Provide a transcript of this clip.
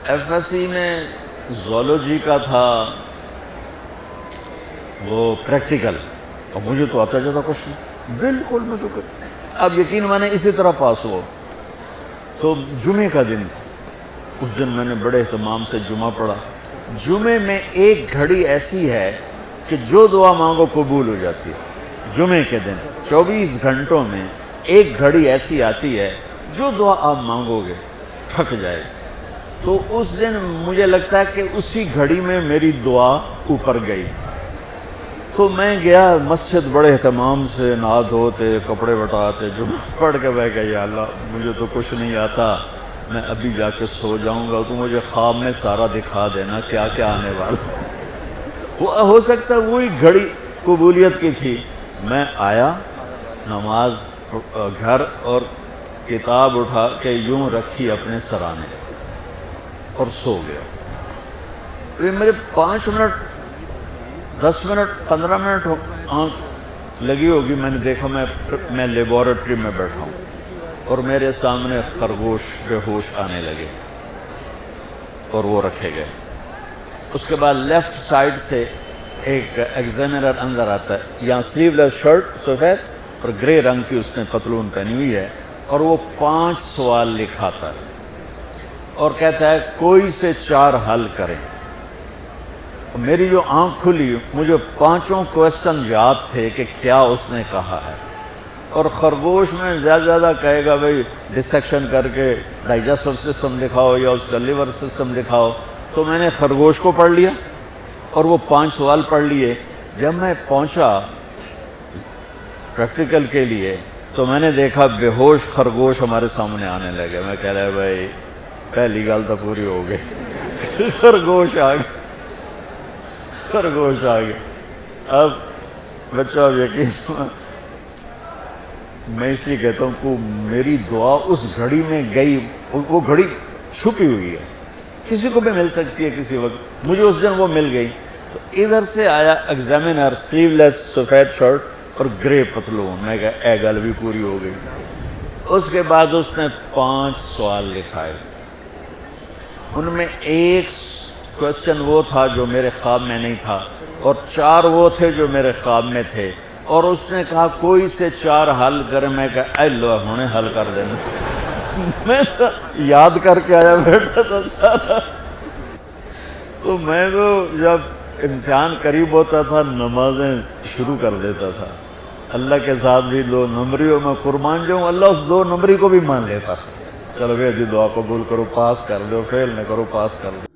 F S C میں zoology کا تھا وہ پریکٹیکل، اور مجھے تو آتا جاتا کچھ نہیں، بالکل مجھے اب یقین میں نے اسی طرح پاس ہوا۔ تو جمعے کا دن تھا، اس دن میں نے بڑے اہتمام سے جمعہ پڑھا۔ جمعے میں ایک گھڑی ایسی ہے کہ جو دعا مانگو قبول ہو جاتی ہے۔ جمعے کے دن 24 گھنٹوں میں ایک گھڑی ایسی آتی ہے جو دعا آپ مانگو گے تھک جائے گی۔ تو اس دن مجھے لگتا ہے کہ اسی گھڑی میں میری دعا اوپر گئی۔ تو میں گیا مسجد بڑے اہتمام سے، نہا دھوتے، کپڑے بٹاتے، جمعہ پڑھ کے بیٹھ گیا، یا اللہ مجھے تو کچھ نہیں آتا، میں ابھی جا کے سو جاؤں گا، تو مجھے خواب میں سارا دکھا دینا کیا کیا آنے والا۔ وہ ہو سکتا ہے وہی گھڑی قبولیت کی تھی۔ میں آیا نماز گھر، اور کتاب اٹھا کے یوں رکھی اپنے سرانے اور سو گیا۔ پھر میرے 5 منٹ 10 منٹ 15 منٹ آنکھ لگی ہوگی، میں نے دیکھا میں لیبارٹری میں بیٹھا ہوں اور میرے سامنے خرگوش بے ہوش آنے لگے اور وہ رکھے گئے۔ اس کے بعد لیفٹ سائڈ سے ایک ایگزامینر اندر آتا ہے، یہاں سلیو لیس شرٹ سفید اور گرے رنگ کی اس نے پتلون پہنی ہوئی ہے، اور وہ 5 سوال لکھاتا ہے اور کہتا ہے کوئی سے 4 حل کریں۔ میری جو آنکھ کھلی، مجھے 5 کویسچن یاد تھے کہ کیا اس نے کہا ہے، اور خرگوش میں زیادہ کہے گا بھئی ڈسیکشن کر کے ڈائجسٹو سسٹم دکھاؤ یا اس کا لیور سسٹم دکھاؤ، تو میں نے خرگوش کو پڑھ لیا اور وہ 5 سوال پڑھ لیے۔ جب میں پہنچا پریکٹیکل کے لیے تو میں نے دیکھا بے ہوش خرگوش ہمارے سامنے آنے لگے۔ میں کہہ رہا بھائی پہلی گل تو پوری ہو گئی، خرگوش آ گیا، خرگوش آ گیا۔ اب بچہ یقین میں اس لیے کہتا ہوں کہ میری دعا اس گھڑی میں گئی، وہ گھڑی چھپی ہوئی ہے، کسی کو بھی مل سکتی ہے کسی وقت، مجھے اس دن وہ مل گئی۔ تو ادھر سے آیا ایگزامینر، سلیو لیس سفید شرٹ اور گرے پتلون، میں کہا اے گل بھی پوری ہو گئی۔ اس کے بعد اس نے 5 سوال لکھائے، ان میں ایک کویسچن وہ تھا جو میرے خواب میں نہیں تھا، اور 4 وہ تھے جو میرے خواب میں تھے، اور اس نے کہا کوئی سے 4 حل کرے۔ میں کہا اے لو ہونے حل کر دینا، میں تو یاد کر کے آیا بیٹھا تھا سارا۔ تو میں تو جب امتحان قریب ہوتا تھا نمازیں شروع کر دیتا تھا، اللہ کے ساتھ بھی 2 نمبریوں میں قربان جاؤں، اللہ اس 2 نمبری کو بھی مان لیتا تھا۔ چلو بھائی جی دعا قبول کرو، پاس کر دو، فیل نہ کرو، پاس کر دو۔